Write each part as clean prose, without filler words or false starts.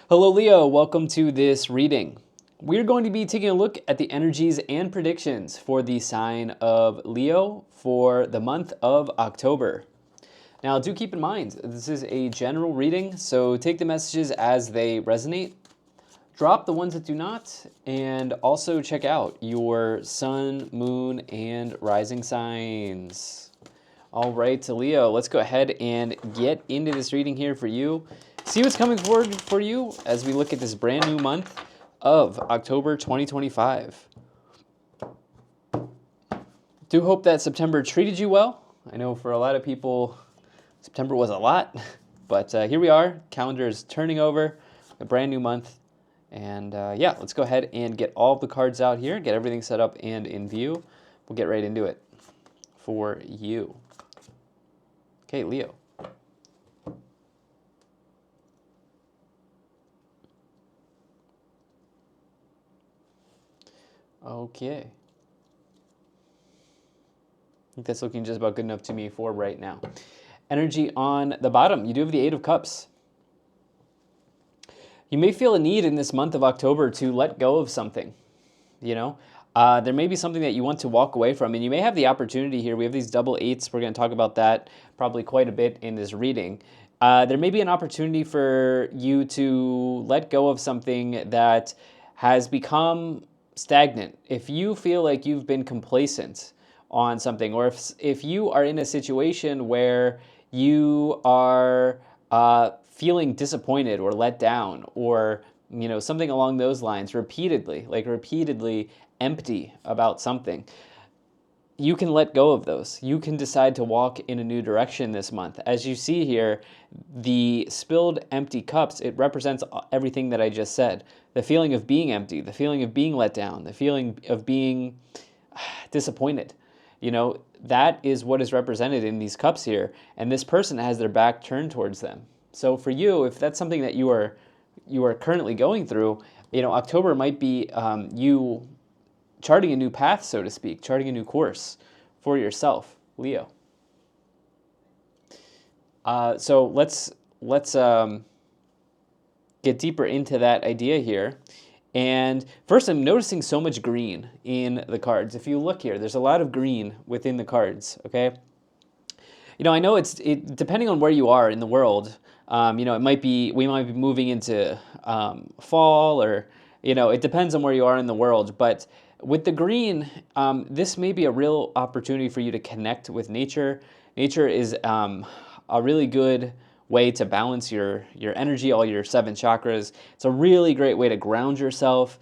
Hello Leo, welcome to this reading. We're going to be taking a look at the energies and predictions for the sign of Leo for the month of October. Now do keep in mind, this is a general reading, so take the messages as they resonate, drop the ones that do not, and also check out your sun, moon, and rising signs. All right, Leo, let's go ahead and get into this reading here for you. See what's coming forward for you as we look at this brand new month of October 2025. Do hope that September treated you well. I know for a lot of people, September was a lot, but here we are. Calendar is turning over, a brand new month. And yeah, let's go ahead and get all the cards out here, get everything set up and in view. We'll get right into it for you. Okay, Leo. Okay. I think that's looking just about good enough to me for right now. Energy on the bottom, you do have the Eight of Cups. You may feel a need in this month of October to let go of something, you know? There may be something that you want to walk away from, and you may have the opportunity here. We have these double eights. We're going to talk about that probably quite a bit in this reading. There may be an opportunity for you to let go of something that has become stagnant. If you feel like you've been complacent on something, or if you are in a situation where you are feeling disappointed or let down, or something along those lines, repeatedly empty about something, you can let go of those. You can decide to walk in a new direction this month. As you see here, the spilled empty cups, it represents everything that I just said. The feeling of being empty, the feeling of being let down, the feeling of being disappointed. That is what is represented in these cups here. And this person has their back turned towards them. So for you, if that's something that you are currently going through, October might be you charting a new path, so to speak, charting a new course for yourself, Leo. So let's get deeper into that idea here. And first, I'm noticing so much green in the cards. If you look here, there's a lot of green within the cards, okay? I know it's depending on where you are in the world, we might be moving into fall, or, it depends on where you are in the world. But with the green, this may be a real opportunity for you to connect with nature. Nature is a really good way to balance your energy, all your 7 chakras. It's a really great way to ground yourself.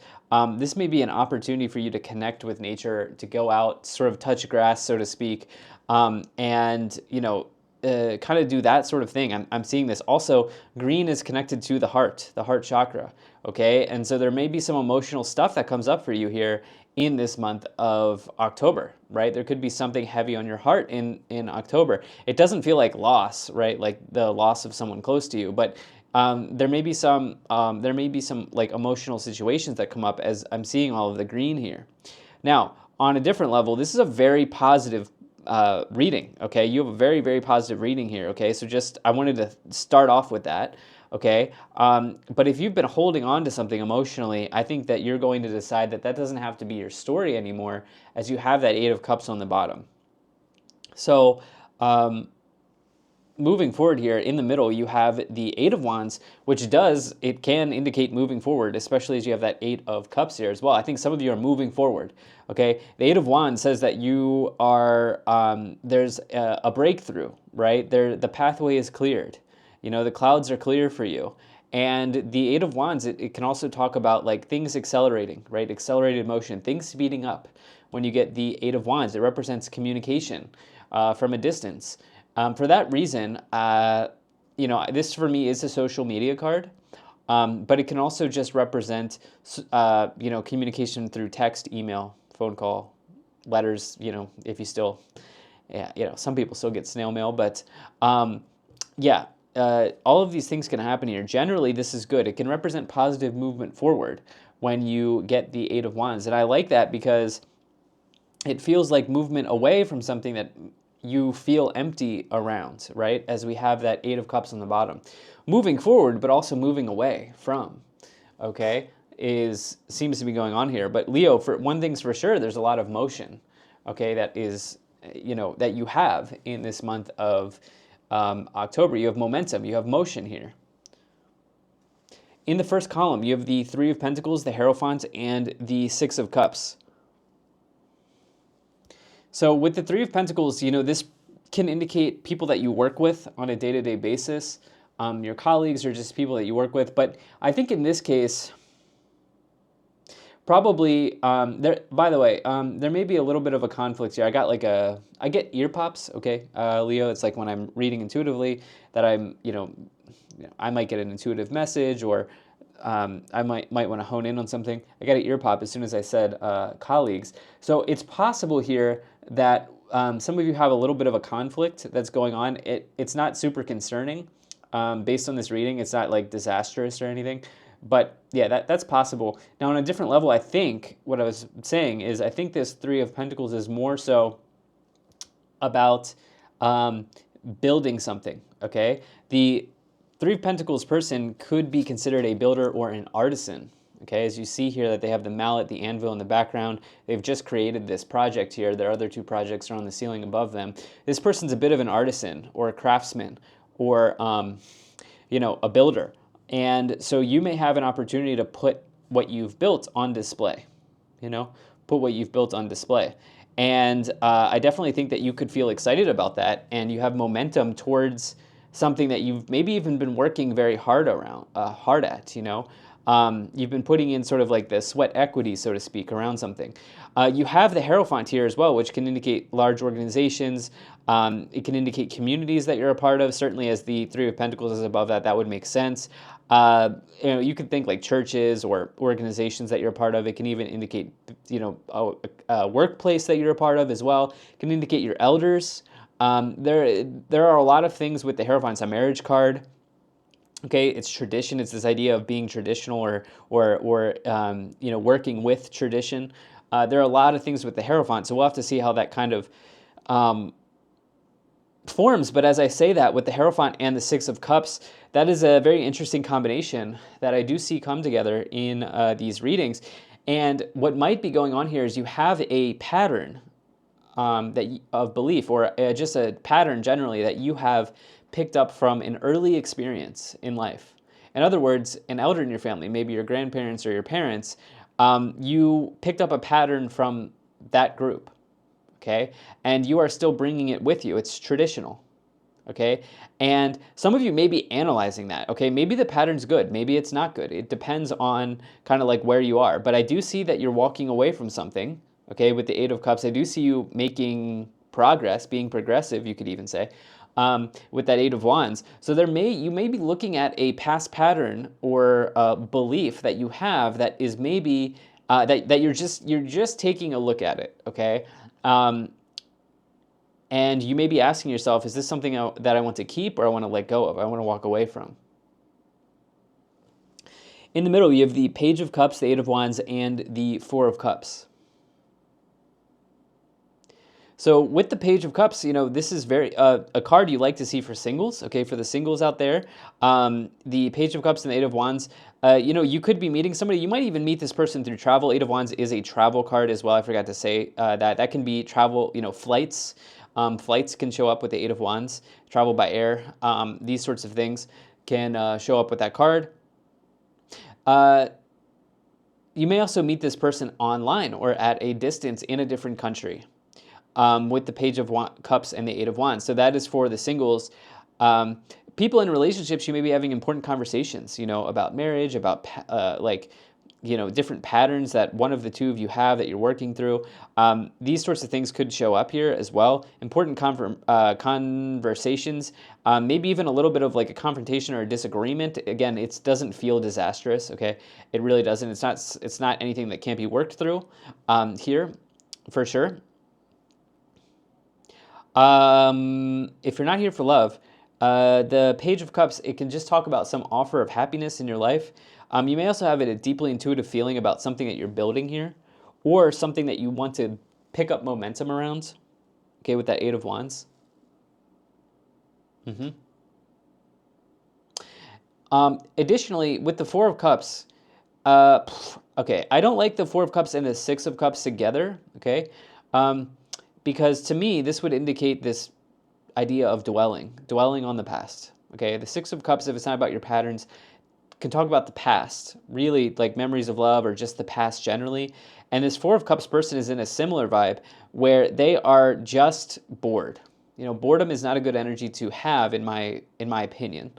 This may be an opportunity for you to connect with nature, to go out, sort of touch grass, so to speak, and kind of do that sort of thing. I'm seeing this. Also, green is connected to the heart chakra, okay? And so there may be some emotional stuff that comes up for you here in this month of October, right? There could be something heavy on your heart in October. It doesn't feel like loss, right? Like the loss of someone close to you, but there may be some like emotional situations that come up as I'm seeing all of the green here. Now, on a different level, this is a very positive reading, okay? You have a very, very positive reading here, okay? So I wanted to start off with that, okay? But if you've been holding on to something emotionally, I think that you're going to decide that doesn't have to be your story anymore, as you have that Eight of Cups on the bottom. So moving forward here, in the middle, you have the Eight of Wands, which can indicate moving forward, especially as you have that Eight of Cups here as well. I think some of you are moving forward, okay? The Eight of Wands says that you are, there's a breakthrough, right? The pathway is cleared. The clouds are clear for you. And the Eight of Wands, it can also talk about like things accelerating, right? Accelerated motion, things speeding up. When you get the Eight of Wands, it represents communication from a distance. For that reason, this for me is a social media card, but it can also just represent, communication through text, email, phone call, letters, if you still, some people still get snail mail, but yeah, all of these things can happen here. Generally, this is good. It can represent positive movement forward when you get the Eight of Wands. And I like that because it feels like movement away from something that you feel empty around, right? As we have that Eight of Cups on the bottom. Moving forward, but also moving away from, okay, seems to be going on here. But Leo, for one thing's for sure, there's a lot of motion, okay, that is, that you have in this month of October. You have momentum, you have motion here. In the first column, you have the Three of Pentacles, the Hierophant, and the Six of Cups. So with the Three of Pentacles, this can indicate people that you work with on a day-to-day basis, your colleagues or just people that you work with. But I think in this case, probably, by the way, there may be a little bit of a conflict here. I get ear pops, okay, Leo. It's like when I'm reading intuitively that I might get an intuitive message, or I might want to hone in on something. I got an ear pop as soon as I said colleagues. So it's possible here that some of you have a little bit of a conflict that's going on. It's not super concerning based on this reading. It's not like disastrous or anything. But yeah, that's possible. Now, on a different level, I think what I was saying is I think this Three of Pentacles is more so about building something, okay? The Three of Pentacles person could be considered a builder or an artisan, okay? As you see here that they have the mallet, the anvil in the background. They've just created this project here. Their other two projects are on the ceiling above them. This person's a bit of an artisan or a craftsman or, a builder. And so you may have an opportunity to put what you've built on display, put what you've built on display. And I definitely think that you could feel excited about that, and you have momentum towards something that you've maybe even been working very hard at, you've been putting in sort of like the sweat equity, so to speak, around something. You have the Hierophant here as well, which can indicate large organizations. It can indicate communities that you're a part of. Certainly as the Three of Pentacles is above that, that would make sense. You could think like churches or organizations that you're a part of. It can even indicate, a workplace that you're a part of as well. It can indicate your elders. There are a lot of things with the Hierophant. A marriage card. Okay, it's tradition. It's this idea of being traditional or working with tradition. There are a lot of things with the Hierophant, so we'll have to see how that kind of forms. But as I say that, with the Hierophant and the Six of Cups, that is a very interesting combination that I do see come together in these readings. And what might be going on here is you have a pattern of belief, or just a pattern generally that you have picked up from an early experience in life. In other words, an elder in your family, maybe your grandparents or your parents, you picked up a pattern from that group, okay? And you are still bringing it with you. It's traditional, okay? And some of you may be analyzing that, okay? Maybe the pattern's good, maybe it's not good. It depends on kind of like where you are. But I do see that you're walking away from something, okay? With the Eight of Cups, I do see you making progress, being progressive, you could even say, with that Eight of Wands. So you may be looking at a past pattern or belief that you have that is maybe that you're just taking a look at it, okay? And you may be asking yourself, is this something that I want to keep or I want to let go of? I want to walk away from. In the middle, you have the Page of Cups, the Eight of Wands, and the Four of Cups. So with the Page of Cups, this is very a card you like to see for singles, okay, for the singles out there. The Page of Cups and the Eight of Wands, you could be meeting somebody. You might even meet this person through travel. Eight of Wands is a travel card as well. I forgot to say that. That can be travel, flights. Flights can show up with the Eight of Wands, travel by air. These sorts of things can show up with that card. You may also meet this person online or at a distance in a different country. With the Page of Cups and the Eight of Wands. So that is for the singles. People in relationships, you may be having important conversations, about marriage, about different patterns that one of the two of you have that you're working through. These sorts of things could show up here as well. Important conversations, maybe even a little bit of like a confrontation or a disagreement. Again, it doesn't feel disastrous, okay? It really doesn't. It's not anything that can't be worked through here, for sure. If you're not here for love, the Page of Cups, it can just talk about some offer of happiness in your life. You may also have a deeply intuitive feeling about something that you're building here, or something that you want to pick up momentum around, okay, with that Eight of Wands. Hmm. Additionally, with the Four of Cups, okay, I don't like the Four of Cups and the Six of Cups together, okay? Um, because to me, this would indicate this idea of dwelling on the past, okay? The Six of Cups, if it's not about your patterns, can talk about the past, really like memories of love or just the past generally. And this Four of Cups person is in a similar vibe where they are just bored. You know, boredom is not a good energy to have in my opinion.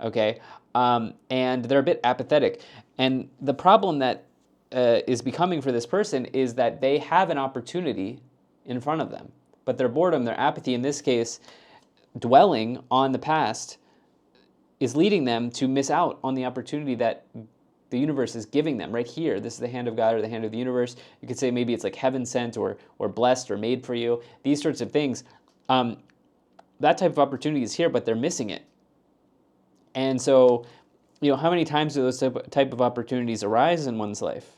Okay, and they're a bit apathetic. And the problem that is becoming for this person is that they have an opportunity in front of them, but their boredom, their apathy, in this case, dwelling on the past is leading them to miss out on the opportunity that the universe is giving them right here. This is the hand of God or the hand of the universe. You could say maybe it's like heaven sent or blessed or made for you. These sorts of things. Um, that type of opportunity is here, but they're missing it. And so, you know, how many times do those type of opportunities arise in one's life?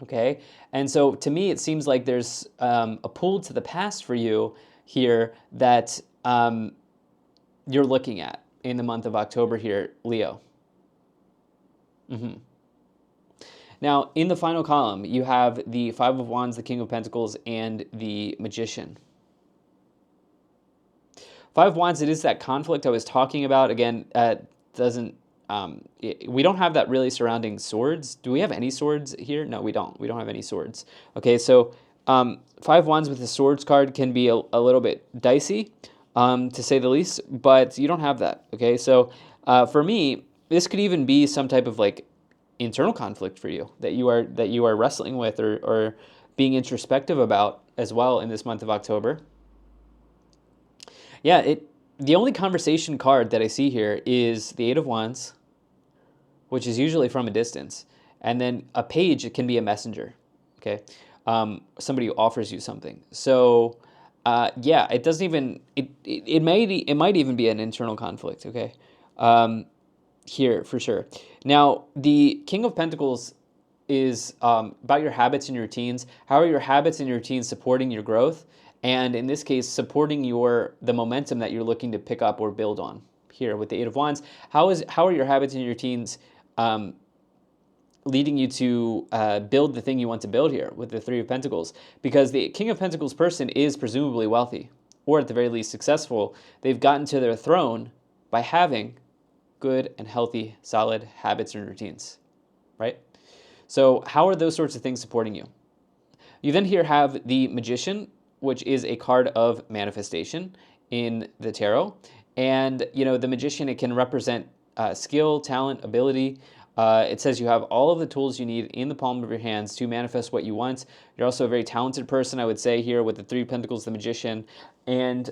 Okay, and so to me, it seems like there's a pull to the past for you here that you're looking at in the month of October here, Leo. Hmm. Now, in the final column, you have the Five of Wands, the King of Pentacles, and the Magician. Five of Wands, it is that conflict I was talking about. Again, doesn't we don't have that really surrounding swords. Do we have any swords here? No, we don't. We don't have any swords. Okay, so Five of Wands with the swords card can be a little bit dicey, to say the least, but you don't have that. Okay, so for me, this could even be some type of like internal conflict for you that you are wrestling with or being introspective about as well in this month of October. Yeah, the only conversation card that I see here is the Eight of Wands, which is usually from a distance, and then a page. It can be a messenger, okay, somebody who offers you something. So, yeah, it doesn't even it might even be an internal conflict, okay, here for sure. Now, the King of Pentacles is about your habits and your routines. How are your habits and your routines supporting your growth? And in this case, supporting the momentum that you're looking to pick up or build on. Here with the Eight of Wands, how are your habits and your routines leading you to build the thing you want to build here with the Three of Pentacles? Because the King of Pentacles person is presumably wealthy, or at the very least successful. They've gotten to their throne by having good and healthy, solid habits and routines, right? So how are those sorts of things supporting you? You then here have the Magician, which is a card of manifestation in the tarot. And, you know, the Magician, it can represent skill, talent, ability. It says you have all of the tools you need in the palm of your hands to manifest what you want. You're also a very talented person, I would say, here with the Three of Pentacles, the Magician. And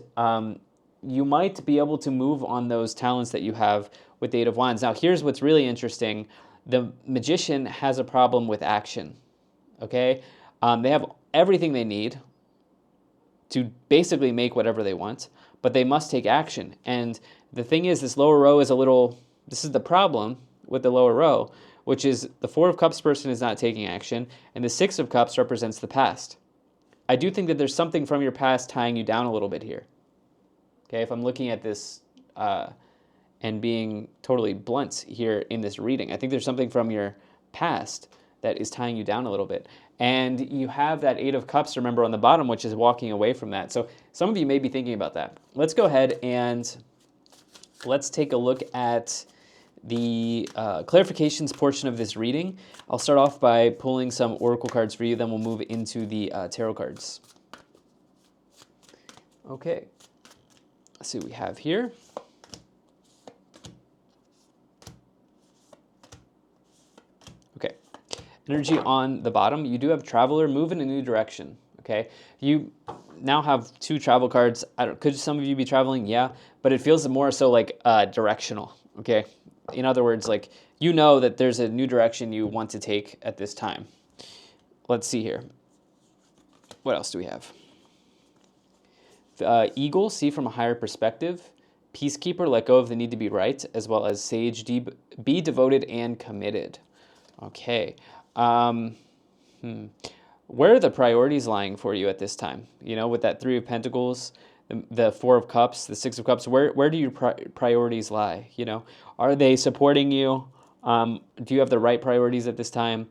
you might be able to move on those talents that you have with the Eight of Wands. Now, here's what's really interesting. The Magician has a problem with action, okay? They have everything they need to basically make whatever they want, but they must take action. And the thing is, this lower row is this is the problem with the lower row, which is the Four of Cups person is not taking action, and the Six of Cups represents the past. I do think that there's something from your past tying you down a little bit here. Okay, if I'm looking at this and being totally blunt here in this reading, I think there's something from your past that is tying you down a little bit. And you have that Eight of Cups, remember, on the bottom, which is walking away from that. So some of you may be thinking about that. Let's go ahead and let's take a look at the clarifications portion of this reading. I'll start off by pulling some oracle cards for you, then we'll move into the tarot cards. Okay, let's see what we have here. Okay, energy on the bottom. You do have traveler, move in a new direction. Okay, you now have two travel cards. Could some of you be traveling? Yeah, but it feels more so like directional. Okay, in other words, like you know that there's a new direction you want to take at this time. Let's see here. What else do we have? Eagle, see from a higher perspective. Peacekeeper, let go of the need to be right, as well as sage, be devoted and committed. Okay. Where are the priorities lying for you at this time? You know, with that Three of Pentacles, the Four of Cups, the Six of Cups. Where do your priorities lie? You know, are they supporting you? Do you have the right priorities at this time?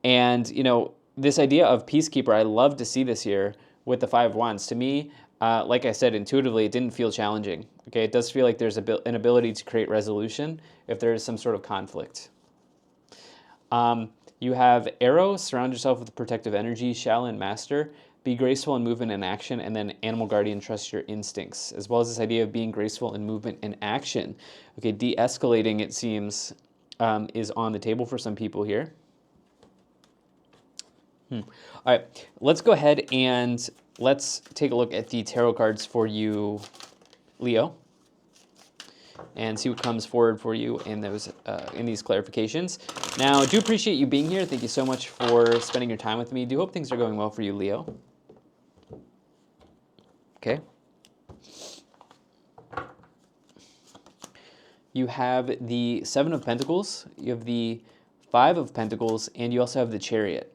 And you know, this idea of peacekeeper, I love to see this here with the Five of Wands. To me, like I said, intuitively, it didn't feel challenging. Okay, it does feel like there's an ability to create resolution if there is some sort of conflict. You have Arrow, surround yourself with protective energy, Shaolin Master, be graceful in movement and action, and then Animal Guardian, trust your instincts, as well as this idea of being graceful in movement and action. Okay, de-escalating, it seems, is on the table for some people here. All right, let's go ahead and let's take a look at the tarot cards for you, Leo, and see what comes forward for you in those in these clarifications. Now, I do appreciate you being here. Thank you so much for spending your time with me. Do hope things are going well for you, Leo. Okay. You have the Seven of Pentacles, you have the Five of Pentacles, and you also have the Chariot.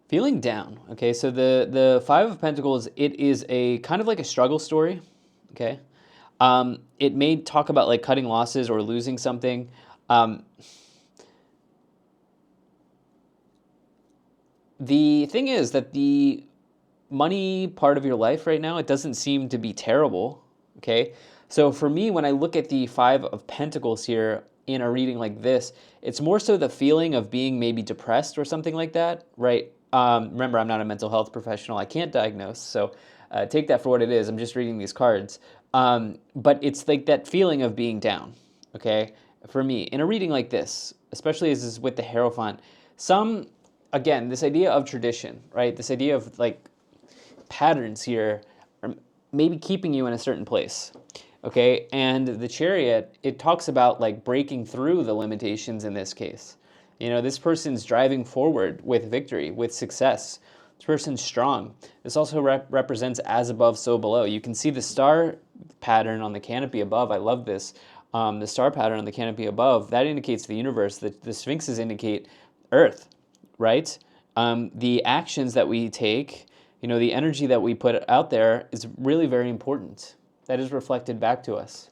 Feeling down, okay? So the Five of Pentacles, it is a kind of like a struggle story, okay? It may talk about like cutting losses or losing something. The thing is that the money part of your life right now, it doesn't seem to be terrible, okay? So for me, when I look at the Five of Pentacles here in a reading like this, it's more so the feeling of being maybe depressed or something like that, right? Remember, I'm not a mental health professional. I can't diagnose, so take that for what it is. I'm just reading these cards. But it's like that feeling of being down, okay? For me, in a reading like this, especially as is with the Hierophant, again, this idea of tradition, right? This idea of like patterns here are maybe keeping you in a certain place, okay? And the Chariot, it talks about like breaking through the limitations in this case. You know, this person's driving forward with victory, with success. This person's strong. This also represents as above, so below. You can see the star pattern on the canopy above. I love this. The star pattern on the canopy above, that indicates the universe. The sphinxes indicate Earth, right? The actions that we take, you know, the energy that we put out there is really very important. That is reflected back to us.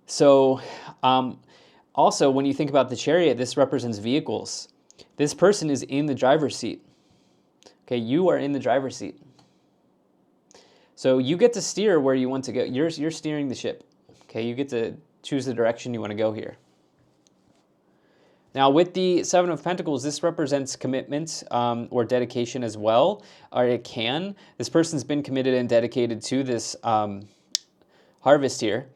So, also, when you think about the Chariot, this represents vehicles. This person is in the driver's seat. Okay, you are in the driver's seat. So you get to steer where you want to go. You're steering the ship. Okay, you get to choose the direction you want to go here. Now, with the Seven of Pentacles, this represents commitment or dedication as well, or it can. This person's been committed and dedicated to this harvest here.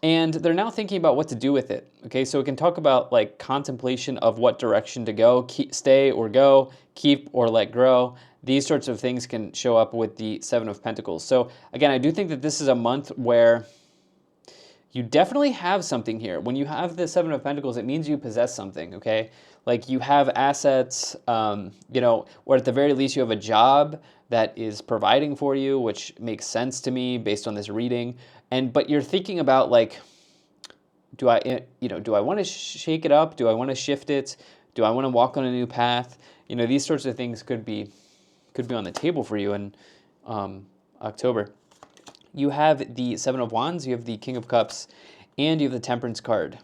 And they're now thinking about what to do with it. Okay, so it can talk about like contemplation of what direction to go, stay or go, keep or let grow. These sorts of things can show up with the Seven of Pentacles. So again, I do think that this is a month where you definitely have something here. When you have the Seven of Pentacles, it means you possess something, okay? Like you have assets, you know, or at the very least you have a job that is providing for you, which makes sense to me based on this reading. But you're thinking about like, do I want to shake it up? Do I want to shift it? Do I want to walk on a new path? You know, these sorts of things could be on the table for you in October. You have the Seven of Wands, you have the King of Cups, and you have the Temperance card.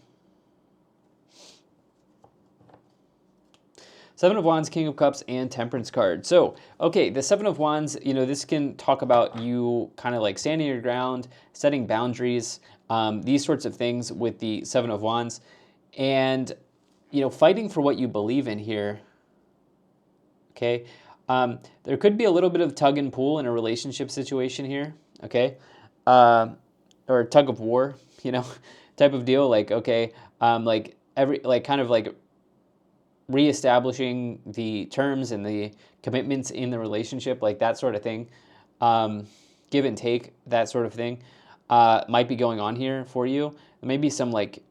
Seven of Wands, King of Cups, and Temperance card. So, okay, the Seven of Wands, you know, this can talk about you kind of like standing your ground, setting boundaries, these sorts of things with the Seven of Wands. And, you know, fighting for what you believe in here, okay? There could be a little bit of tug and pull in a relationship situation here, okay? Or tug of war, you know, type of deal. Like, okay, kind of like reestablishing the terms and the commitments in the relationship, like that sort of thing. Give and take, that sort of thing, might be going on here for you. Maybe some like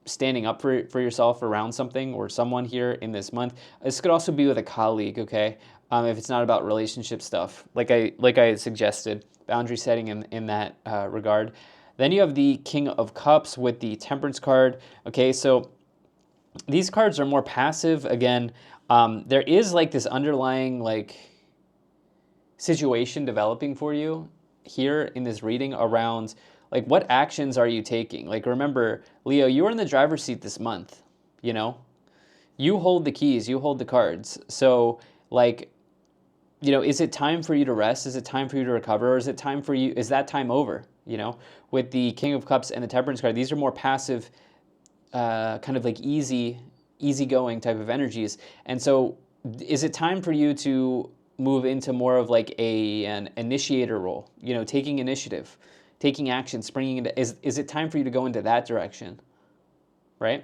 standing up for yourself around something or someone here in this month. This could also be with a colleague, okay? If it's not about relationship stuff, like I suggested, boundary setting in that regard. Then you have the King of Cups with the Temperance card. Okay, so these cards are more passive. Again, there is like this underlying like situation developing for you here in this reading around like what actions are you taking? Like remember, Leo, you are in the driver's seat this month, you know? You hold the keys, you hold the cards. So like, you know, is it time for you to rest? Is it time for you to recover? Or is it time for you, is that time over? You know, with the King of Cups and the Temperance card, these are more passive, kind of like easygoing type of energies. And so is it time for you to move into more of like an initiator role, you know, taking initiative, taking action, springing into, is it time for you to go into that direction, right?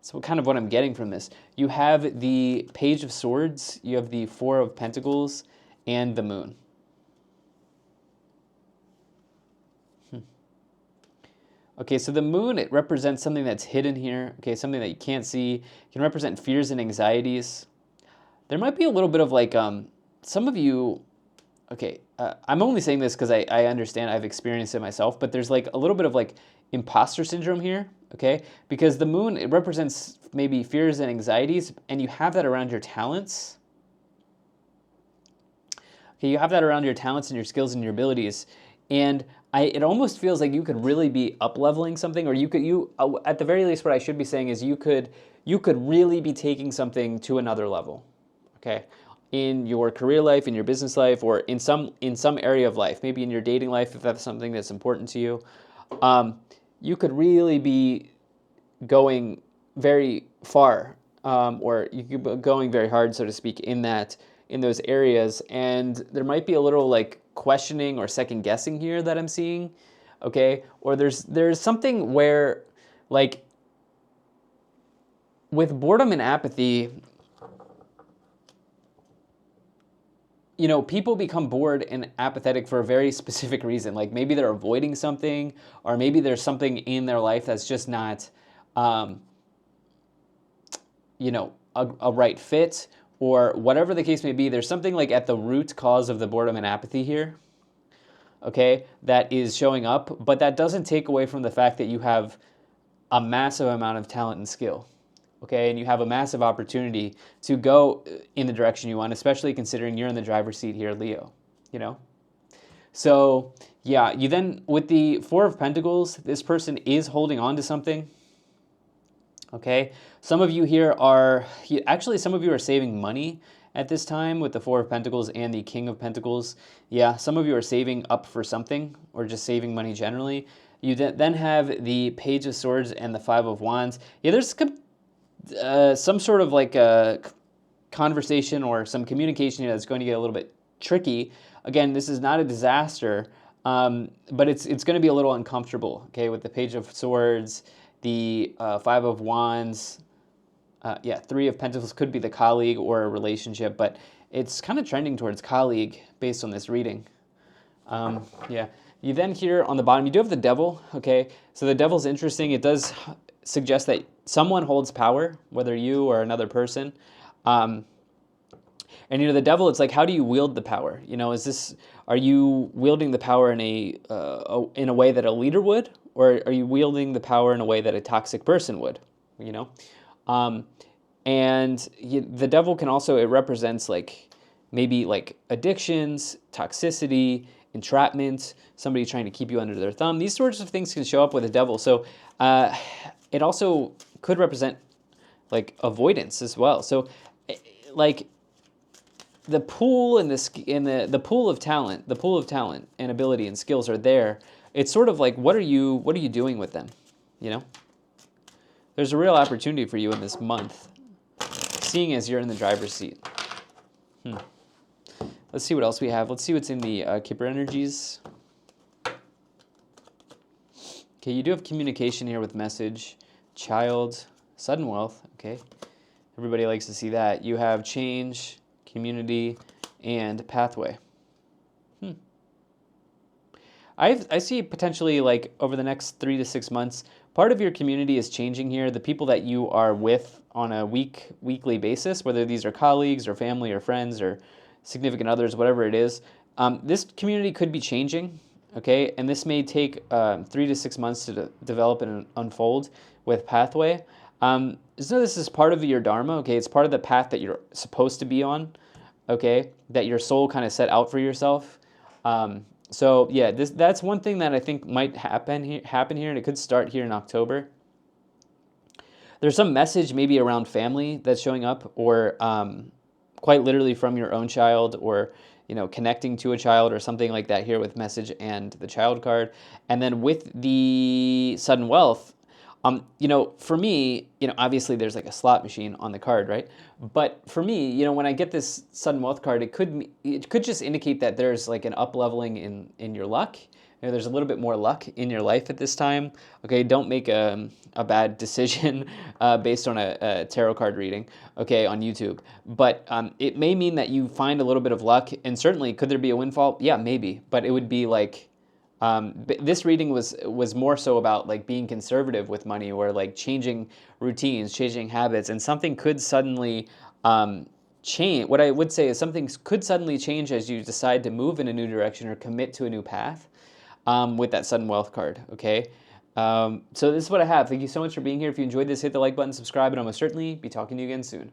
So kind of what I'm getting from this. You have the Page of Swords, you have the Four of Pentacles, and the Moon. Okay, so the moon, it represents something that's hidden here. Okay, something that you can't see. It can represent fears and anxieties. There might be a little bit of like, some of you, okay, I'm only saying this because I understand, I've experienced it myself, but there's like a little bit of like imposter syndrome here, okay? Because the moon, it represents maybe fears and anxieties, and you have that around your talents. Okay, you have that around your talents and your skills and your abilities. And it almost feels like you could really be up-leveling something, or at the very least, what I should be saying is you could really be taking something to another level, okay? In your career life, in your business life, or in some area of life, maybe in your dating life, if that's something that's important to you. You could really be going very far, or you could be going very hard, so to speak, in those areas, and there might be a little like questioning or second guessing here that I'm seeing, okay? Or there's something where like with boredom and apathy, you know, people become bored and apathetic for a very specific reason. Like maybe they're avoiding something, or maybe there's something in their life that's just not, you know, a right fit, or whatever the case may be. There's something like at the root cause of the boredom and apathy here, okay, that is showing up, but that doesn't take away from the fact that you have a massive amount of talent and skill, okay, and you have a massive opportunity to go in the direction you want, especially considering you're in the driver's seat here, Leo, you know? So, yeah, you then, with the Four of Pentacles, this person is holding on to something, okay? Some of you here are, actually some of you are saving money at this time with the Four of Pentacles and the King of Pentacles. Yeah, some of you are saving up for something, or just saving money generally. You then have the Page of Swords and the Five of Wands. Yeah, there's some sort of like a conversation or some communication here that's going to get a little bit tricky. Again, this is not a disaster, but it's going to be a little uncomfortable, okay, with the Page of Swords, the Five of Wands. Yeah, Three of Pentacles could be the colleague or a relationship, but it's kind of trending towards colleague based on this reading. Yeah. You then here on the bottom, you do have the Devil, okay? So the Devil's interesting. It does suggest that someone holds power, whether you or another person. And, you know, the Devil, it's like, how do you wield the power? You know, are you wielding the power in a way that a leader would? Or are you wielding the power in a way that a toxic person would, you know? The Devil can also, it represents like maybe like addictions, toxicity, entrapment, somebody trying to keep you under their thumb. These sorts of things can show up with the Devil. So it also could represent like avoidance as well. So like the pool and the pool of talent, and ability and skills are there. It's sort of like, what are you doing with them? You know? There's a real opportunity for you in this month, seeing as you're in the driver's seat. Let's see what else we have. Let's see what's in the Kipper energies. Okay, you do have communication here with message, child, sudden wealth. Okay, everybody likes to see that. You have change, community, and pathway. I see potentially like over the next 3 to 6 months, part of your community is changing here. The people that you are with on a weekly basis, whether these are colleagues or family or friends or significant others, whatever it is, this community could be changing. okay? And this may take 3 to 6 months to develop and unfold with pathway. So this is part of your dharma, okay? It's part of the path that you're supposed to be on, okay? That your soul kind of set out for yourself. So yeah, that's one thing that I think might happen here, and it could start here in October. There's some message maybe around family that's showing up, or quite literally from your own child, or connecting to a child or something like that here with message and the child card. And then with the sudden wealth, for me, obviously there's like a slot machine on the card, right? But for me, when I get this sudden wealth card, it could just indicate that there's like an up leveling in your luck. There's a little bit more luck in your life at this time. Okay, don't make a bad decision based on a tarot card reading, okay, on YouTube. But it may mean that you find a little bit of luck, and certainly, could there be a windfall? Yeah, maybe. But it would be like, this reading was more so about like being conservative with money, or like changing routines, changing habits, and something could suddenly change. What I would say is something could suddenly change as you decide to move in a new direction or commit to a new path, with that sudden wealth card, okay? So this is what I have. Thank you so much for being here. If you enjoyed this, hit the like button, subscribe, and I'll most certainly be talking to you again soon.